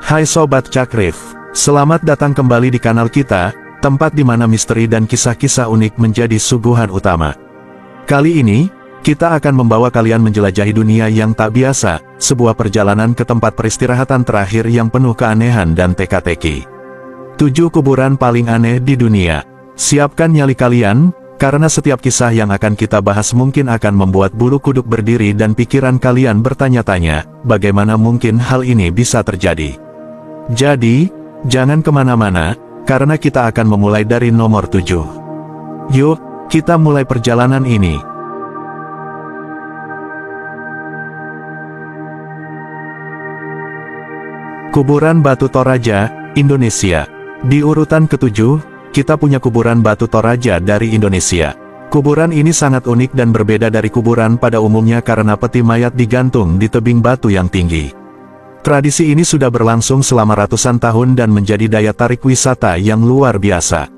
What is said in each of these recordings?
Hai Sobat Cakrif, selamat datang kembali di kanal kita, tempat di mana misteri dan kisah-kisah unik menjadi suguhan utama. Kali ini, kita akan membawa kalian menjelajahi dunia yang tak biasa, sebuah perjalanan ke tempat peristirahatan terakhir yang penuh keanehan dan teka-teki. 7 kuburan paling aneh di dunia. Siapkan nyali kalian, karena setiap kisah yang akan kita bahas mungkin akan membuat bulu kuduk berdiri dan pikiran kalian bertanya-tanya, bagaimana mungkin hal ini bisa terjadi. Jadi, jangan kemana-mana, karena kita akan memulai dari nomor 7. Yuk, kita mulai perjalanan ini. Kuburan Batu Toraja, Indonesia. Di urutan ke-7, kita punya kuburan Batu Toraja dari Indonesia. Kuburan ini sangat unik dan berbeda dari kuburan pada umumnya karena peti mayat digantung di tebing batu yang tinggi. Tradisi ini sudah berlangsung selama ratusan tahun dan menjadi daya tarik wisata yang luar biasa.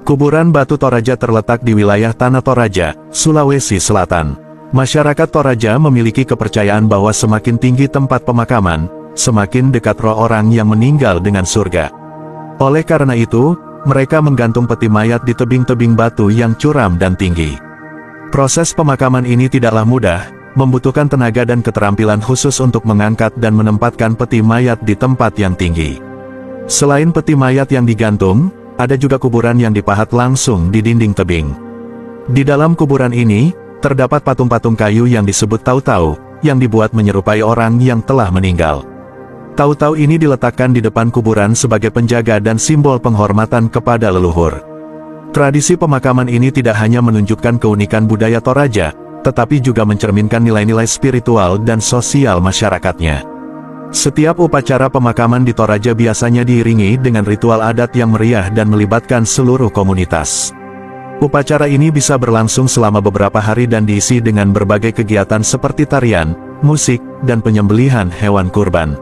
Kuburan Batu Toraja terletak di wilayah Tanah Toraja, Sulawesi Selatan. Masyarakat Toraja memiliki kepercayaan bahwa semakin tinggi tempat pemakaman, semakin dekat roh orang yang meninggal dengan surga. Oleh karena itu, mereka menggantung peti mayat di tebing-tebing batu yang curam dan tinggi. Proses pemakaman ini tidaklah mudah, membutuhkan tenaga dan keterampilan khusus untuk mengangkat dan menempatkan peti mayat di tempat yang tinggi. Selain peti mayat yang digantung, ada juga kuburan yang dipahat langsung di dinding tebing. Di dalam kuburan ini, terdapat patung-patung kayu yang disebut tautau, yang dibuat menyerupai orang yang telah meninggal. Tautau ini diletakkan di depan kuburan sebagai penjaga dan simbol penghormatan kepada leluhur. Tradisi pemakaman ini tidak hanya menunjukkan keunikan budaya Toraja, tetapi juga mencerminkan nilai-nilai spiritual dan sosial masyarakatnya. Setiap upacara pemakaman di Toraja biasanya diiringi dengan ritual adat yang meriah dan melibatkan seluruh komunitas. Upacara ini bisa berlangsung selama beberapa hari dan diisi dengan berbagai kegiatan seperti tarian, musik, dan penyembelihan hewan kurban.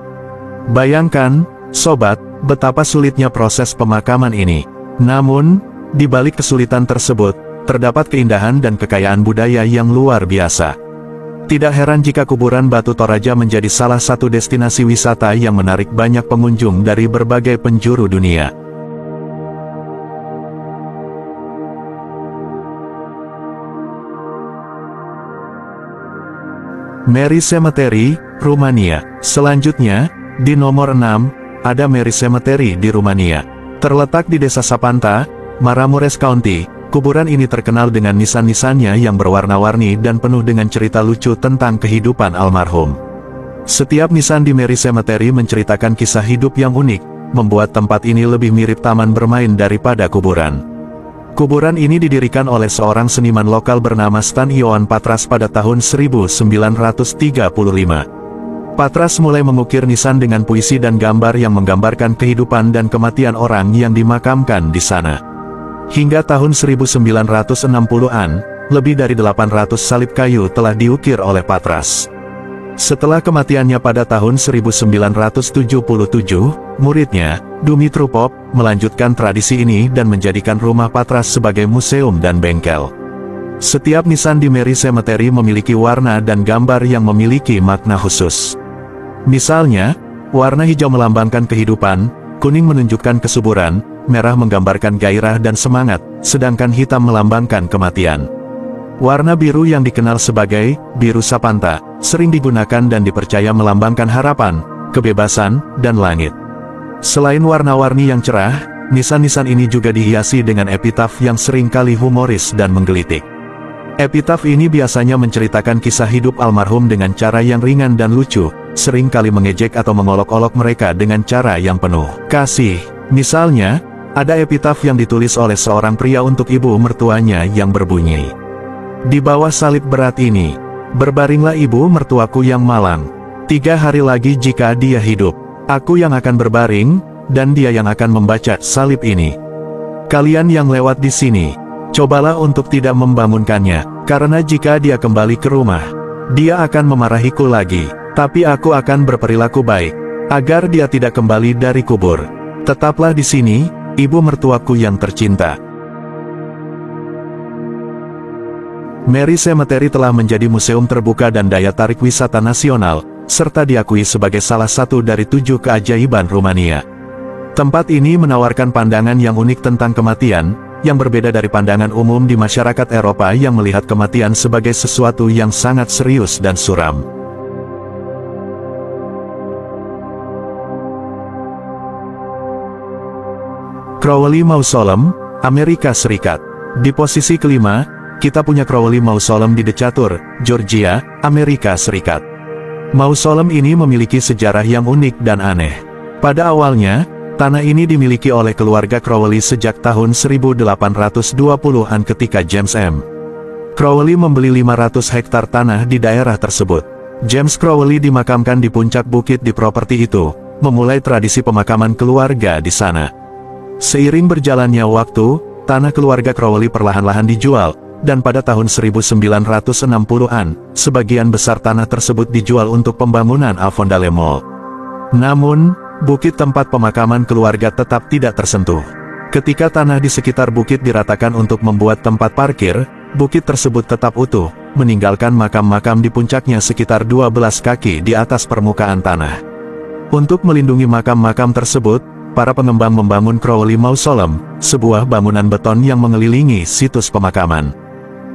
Bayangkan, sobat, betapa sulitnya proses pemakaman ini. Namun, di balik kesulitan tersebut, terdapat keindahan dan kekayaan budaya yang luar biasa. Tidak heran jika kuburan Batu Toraja menjadi salah satu destinasi wisata yang menarik banyak pengunjung dari berbagai penjuru dunia. Mary Cemetery, Rumania. Selanjutnya, di nomor 6, ada Mary Cemetery di Rumania. Terletak di desa Sapanta, Maramuresh County, kuburan ini terkenal dengan nisan-nisannya yang berwarna-warni dan penuh dengan cerita lucu tentang kehidupan almarhum. Setiap nisan di Mary Cemetery menceritakan kisah hidup yang unik, membuat tempat ini lebih mirip taman bermain daripada kuburan. Kuburan ini didirikan oleh seorang seniman lokal bernama Stan Ioan Patras pada tahun 1935. Patras mulai mengukir nisan dengan puisi dan gambar yang menggambarkan kehidupan dan kematian orang yang dimakamkan di sana. Hingga tahun 1960-an, lebih dari 800 salib kayu telah diukir oleh Patras. Setelah kematiannya pada tahun 1977, muridnya, Dumitru Pop, melanjutkan tradisi ini dan menjadikan rumah Patras sebagai museum dan bengkel. Setiap nisan di Mary Cemetery memiliki warna dan gambar yang memiliki makna khusus. Misalnya, warna hijau melambangkan kehidupan, kuning menunjukkan kesuburan, merah menggambarkan gairah dan semangat, sedangkan hitam melambangkan kematian. Warna biru yang dikenal sebagai biru Sapanta, sering digunakan dan dipercaya melambangkan harapan, kebebasan, dan langit. Selain warna-warni yang cerah, nisan-nisan ini juga dihiasi dengan epitaf yang seringkali humoris dan menggelitik. Epitaf ini biasanya menceritakan kisah hidup almarhum dengan cara yang ringan dan lucu, sering kali mengejek atau mengolok-olok mereka dengan cara yang penuh kasih. Misalnya, ada epitaf yang ditulis oleh seorang pria untuk ibu mertuanya yang berbunyi, "Di bawah salib berat ini, berbaringlah ibu mertuaku yang malang. 3 hari lagi jika dia hidup, aku yang akan berbaring, dan dia yang akan membaca salib ini. Kalian yang lewat di sini, cobalah untuk tidak membangunkannya, karena jika dia kembali ke rumah, dia akan memarahiku lagi. Tapi aku akan berperilaku baik, agar dia tidak kembali dari kubur. Tetaplah di sini, ibu mertuaku yang tercinta." Mary Cemetery telah menjadi museum terbuka dan daya tarik wisata nasional, serta diakui sebagai salah satu dari 7 keajaiban Rumania. Tempat ini menawarkan pandangan yang unik tentang kematian, yang berbeda dari pandangan umum di masyarakat Eropa yang melihat kematian sebagai sesuatu yang sangat serius dan suram. Crowley Mausoleum, Amerika Serikat. Di posisi kelima, kita punya Crowley Mausoleum di Decatur, Georgia, Amerika Serikat. Mausoleum ini memiliki sejarah yang unik dan aneh. Pada awalnya, tanah ini dimiliki oleh keluarga Crowley sejak tahun 1820-an ketika James M. Crowley membeli 500 hektar tanah di daerah tersebut. James Crowley dimakamkan di puncak bukit di properti itu, memulai tradisi pemakaman keluarga di sana. Seiring berjalannya waktu, tanah keluarga Crowley perlahan-lahan dijual, dan pada tahun 1960-an, sebagian besar tanah tersebut dijual untuk pembangunan Avondale Mall. Namun, bukit tempat pemakaman keluarga tetap tidak tersentuh. Ketika tanah di sekitar bukit diratakan untuk membuat tempat parkir, bukit tersebut tetap utuh, meninggalkan makam-makam di puncaknya sekitar 12 kaki di atas permukaan tanah. Untuk melindungi makam-makam tersebut, para pengembang membangun Crowley Mausoleum, sebuah bangunan beton yang mengelilingi situs pemakaman.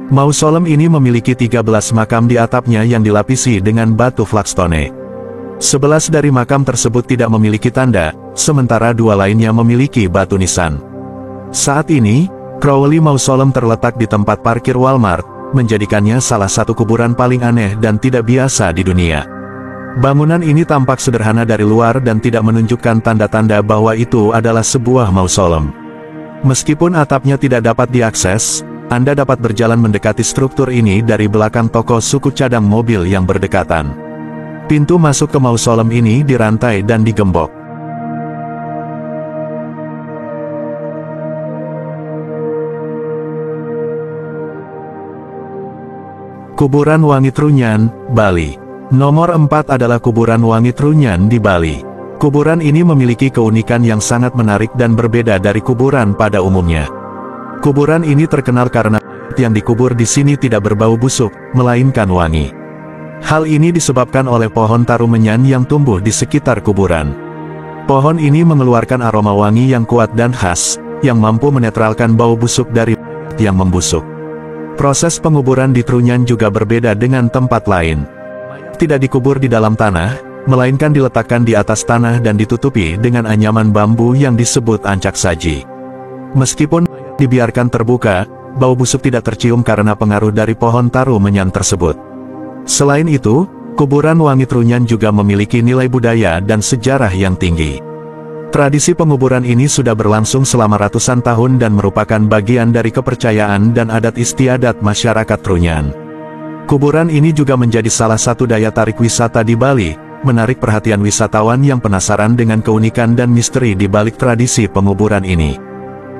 Mausoleum ini memiliki 13 makam di atapnya yang dilapisi dengan batu flagstone. 11 dari makam tersebut tidak memiliki tanda, sementara 2 lainnya memiliki batu nisan. Saat ini, Crowley Mausoleum terletak di tempat parkir Walmart, menjadikannya salah satu kuburan paling aneh dan tidak biasa di dunia. Bangunan ini tampak sederhana dari luar dan tidak menunjukkan tanda-tanda bahwa itu adalah sebuah mausoleum. Meskipun atapnya tidak dapat diakses, Anda dapat berjalan mendekati struktur ini dari belakang toko suku cadang mobil yang berdekatan. Pintu masuk ke mausoleum ini dirantai dan digembok. Kuburan Wangi Trunyan, Bali. Nomor 4 adalah kuburan Wangi Trunyan di Bali. Kuburan ini memiliki keunikan yang sangat menarik dan berbeda dari kuburan pada umumnya. Kuburan ini terkenal karena yang dikubur di sini tidak berbau busuk, melainkan wangi. Hal ini disebabkan oleh pohon tarumenyan yang tumbuh di sekitar kuburan. Pohon ini mengeluarkan aroma wangi yang kuat dan khas, yang mampu menetralkan bau busuk dari yang membusuk. Proses penguburan di Trunyan juga berbeda dengan tempat lain. Tidak dikubur di dalam tanah, melainkan diletakkan di atas tanah dan ditutupi dengan anyaman bambu yang disebut ancak saji. Meskipun dibiarkan terbuka, bau busuk tidak tercium karena pengaruh dari pohon tarumenyan tersebut. Selain itu, kuburan Wangi Trunyan juga memiliki nilai budaya dan sejarah yang tinggi. Tradisi penguburan ini sudah berlangsung selama ratusan tahun dan merupakan bagian dari kepercayaan dan adat istiadat masyarakat Trunyan. Kuburan ini juga menjadi salah satu daya tarik wisata di Bali, menarik perhatian wisatawan yang penasaran dengan keunikan dan misteri di balik tradisi penguburan ini.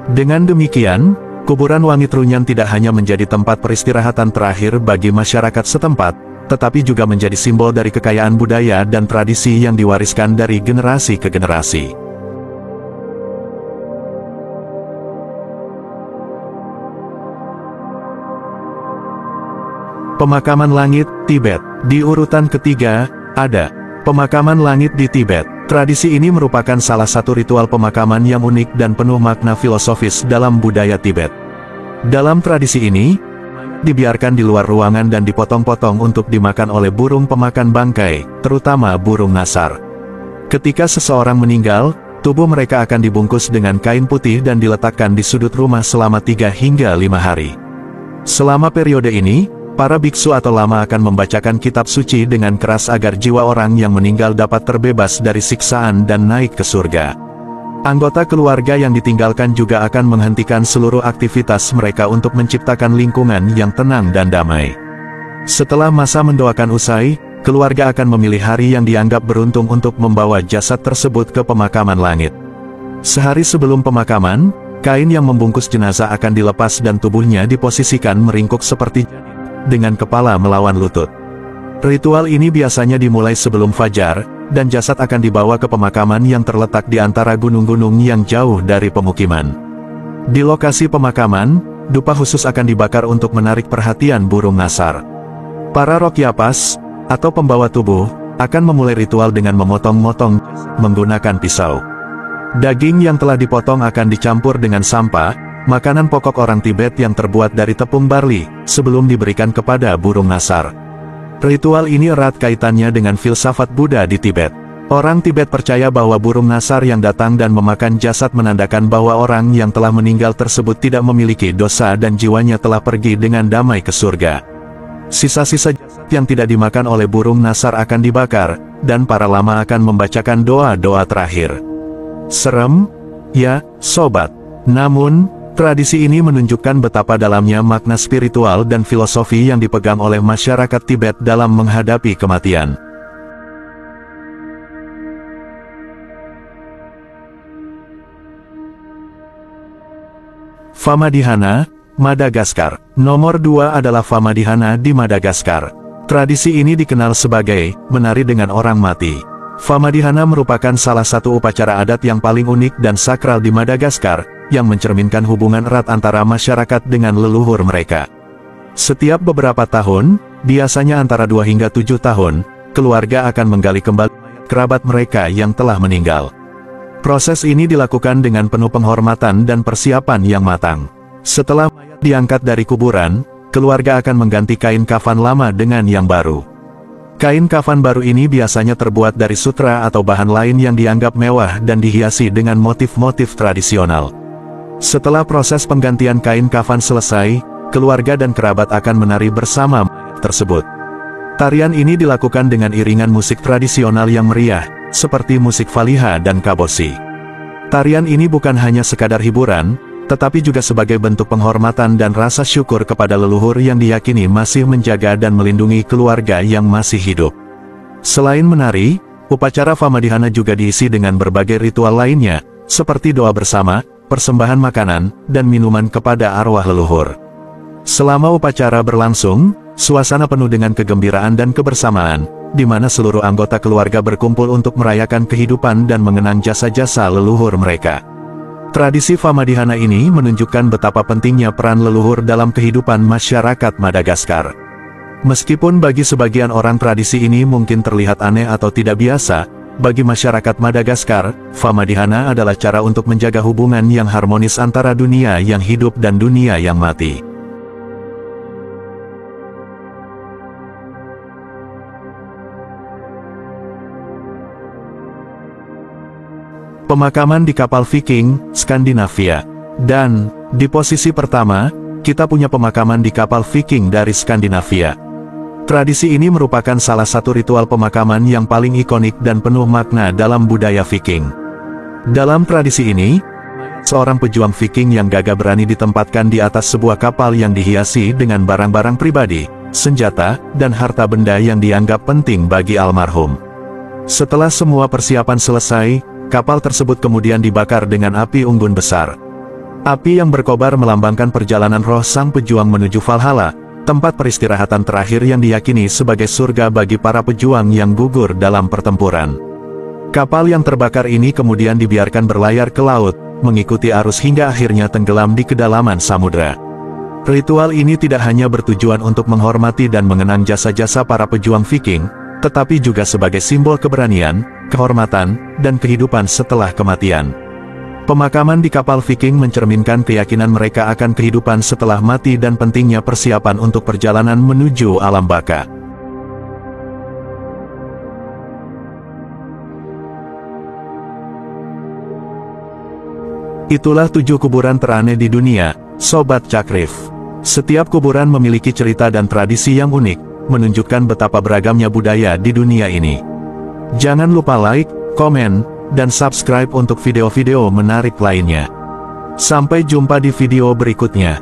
Dengan demikian, kuburan Wangi Trunyan tidak hanya menjadi tempat peristirahatan terakhir bagi masyarakat setempat, tetapi juga menjadi simbol dari kekayaan budaya dan tradisi yang diwariskan dari generasi ke generasi. Pemakaman Langit, Tibet. Di urutan ketiga, ada Pemakaman Langit di Tibet. Tradisi ini merupakan salah satu ritual pemakaman yang unik dan penuh makna filosofis dalam budaya Tibet. Dalam tradisi ini, dibiarkan di luar ruangan dan dipotong-potong untuk dimakan oleh burung pemakan bangkai, terutama burung nasar. Ketika seseorang meninggal, tubuh mereka akan dibungkus dengan kain putih dan diletakkan di sudut rumah selama 3 hingga 5 hari. Selama periode ini, para biksu atau lama akan membacakan kitab suci dengan keras agar jiwa orang yang meninggal dapat terbebas dari siksaan dan naik ke surga. Anggota keluarga yang ditinggalkan juga akan menghentikan seluruh aktivitas mereka untuk menciptakan lingkungan yang tenang dan damai. Setelah masa mendoakan usai, keluarga akan memilih hari yang dianggap beruntung untuk membawa jasad tersebut ke pemakaman langit. Sehari sebelum pemakaman, kain yang membungkus jenazah akan dilepas dan tubuhnya diposisikan meringkuk seperti dengan kepala melawan lutut. Ritual ini biasanya dimulai sebelum fajar, dan jasad akan dibawa ke pemakaman yang terletak di antara gunung-gunung yang jauh dari pemukiman. Di lokasi pemakaman, dupa khusus akan dibakar untuk menarik perhatian burung nasar. Para rokyapas, atau pembawa tubuh, akan memulai ritual dengan memotong-motong menggunakan pisau. Daging yang telah dipotong akan dicampur dengan sampah, makanan pokok orang Tibet yang terbuat dari tepung barli, sebelum diberikan kepada burung nasar. Ritual ini erat kaitannya dengan filsafat Buddha di Tibet. Orang Tibet percaya bahwa burung nasar yang datang dan memakan jasad menandakan bahwa orang yang telah meninggal tersebut tidak memiliki dosa dan jiwanya telah pergi dengan damai ke surga. Sisa-sisa jasad yang tidak dimakan oleh burung nasar akan dibakar, dan para lama akan membacakan doa-doa terakhir. Serem? Ya, sobat. Namun, tradisi ini menunjukkan betapa dalamnya makna spiritual dan filosofi yang dipegang oleh masyarakat Tibet dalam menghadapi kematian. Famadihana, Madagaskar. Nomor 2 adalah Famadihana di Madagaskar. Tradisi ini dikenal sebagai menari dengan orang mati. Famadihana merupakan salah satu upacara adat yang paling unik dan sakral di Madagaskar, yang mencerminkan hubungan erat antara masyarakat dengan leluhur mereka. Setiap beberapa tahun, biasanya antara 2 hingga 7 tahun, keluarga akan menggali kembali mayat kerabat mereka yang telah meninggal. Proses ini dilakukan dengan penuh penghormatan dan persiapan yang matang. Setelah mayat diangkat dari kuburan, keluarga akan mengganti kain kafan lama dengan yang baru. Kain kafan baru ini biasanya terbuat dari sutra atau bahan lain yang dianggap mewah dan dihiasi dengan motif-motif tradisional. Setelah proses penggantian kain kafan selesai, keluarga dan kerabat akan menari bersama mayat tersebut. Tarian ini dilakukan dengan iringan musik tradisional yang meriah, seperti musik Valiha dan Kabosi. Tarian ini bukan hanya sekadar hiburan, tetapi juga sebagai bentuk penghormatan dan rasa syukur kepada leluhur yang diyakini masih menjaga dan melindungi keluarga yang masih hidup. Selain menari, upacara Famadihana juga diisi dengan berbagai ritual lainnya, seperti doa bersama, persembahan makanan, dan minuman kepada arwah leluhur. Selama upacara berlangsung, suasana penuh dengan kegembiraan dan kebersamaan, di mana seluruh anggota keluarga berkumpul untuk merayakan kehidupan dan mengenang jasa-jasa leluhur mereka. Tradisi Famadihana ini menunjukkan betapa pentingnya peran leluhur dalam kehidupan masyarakat Madagaskar. Meskipun bagi sebagian orang tradisi ini mungkin terlihat aneh atau tidak biasa, bagi masyarakat Madagaskar, Famadihana adalah cara untuk menjaga hubungan yang harmonis antara dunia yang hidup dan dunia yang mati. Pemakaman di kapal Viking, Skandinavia. Dan, di posisi pertama, kita punya pemakaman di kapal Viking dari Skandinavia. Tradisi ini merupakan salah satu ritual pemakaman yang paling ikonik dan penuh makna dalam budaya Viking. Dalam tradisi ini, seorang pejuang Viking yang gagah berani ditempatkan di atas sebuah kapal yang dihiasi dengan barang-barang pribadi, senjata, dan harta benda yang dianggap penting bagi almarhum. Setelah semua persiapan selesai, kapal tersebut kemudian dibakar dengan api unggun besar. Api yang berkobar melambangkan perjalanan roh sang pejuang menuju Valhalla, tempat peristirahatan terakhir yang diyakini sebagai surga bagi para pejuang yang gugur dalam pertempuran. Kapal yang terbakar ini kemudian dibiarkan berlayar ke laut, mengikuti arus hingga akhirnya tenggelam di kedalaman samudra. Ritual ini tidak hanya bertujuan untuk menghormati dan mengenang jasa-jasa para pejuang Viking, tetapi juga sebagai simbol keberanian, kehormatan, dan kehidupan setelah kematian. Pemakaman di kapal Viking mencerminkan keyakinan mereka akan kehidupan setelah mati dan pentingnya persiapan untuk perjalanan menuju alam baka. Itulah 7 kuburan teraneh di dunia, Sobat Cakrif. Setiap kuburan memiliki cerita dan tradisi yang unik, menunjukkan betapa beragamnya budaya di dunia ini. Jangan lupa like, komen, dan subscribe untuk video-video menarik lainnya. Sampai jumpa di video berikutnya.